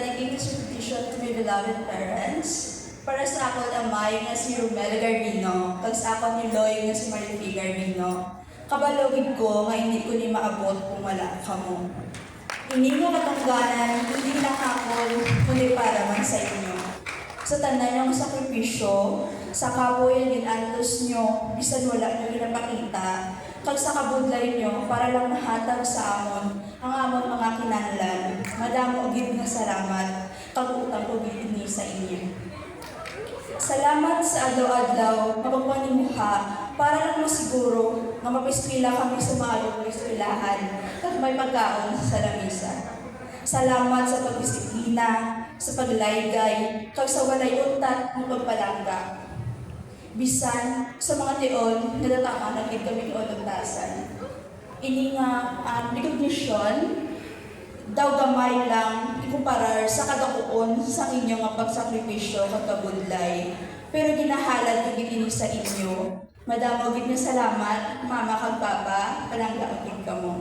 dedicate this repetition to my beloved parents. Para sa akon amay nga si Romel Garbino, kag sa akon ni Loy nga si Marifi Garbino. Kabalogid ko nga hindi ko ni maabot kung wala ka mo. Hindi mo katungganan, hindi lang ako, kundi para man sa inyo. Sa tanan ng sakripisyo, sa kaboy ang ginantos nyo, bisan wala nyo ginapakita, kag sa kabudlay nyo, para lang nahatag sa amon, ang amon mga kinanlan, madamo gid nga salamat, kag utang ko gid ni sa inyo. Salamat sa adlaw-adlaw, mapagpanimuha, para lang masiguro nga mapiskwila kami sa mga piskwilahan at may pagkaon sa lamisa. Salamat sa pagdisiplina, sa paglaygay, kag sa walay untat ng pagpalangga. Bisan sa mga tiol, natatama na gid kami odogtasan. Ini nga recognition, daw gamay lang ikumparar sa kadakuon sa inyo nga pagsakripisyo kag kabudlay. Pero ginahalad ko gid sa inyo. Madamo gid nga salamat, mama kag papa, palangga gid kamo.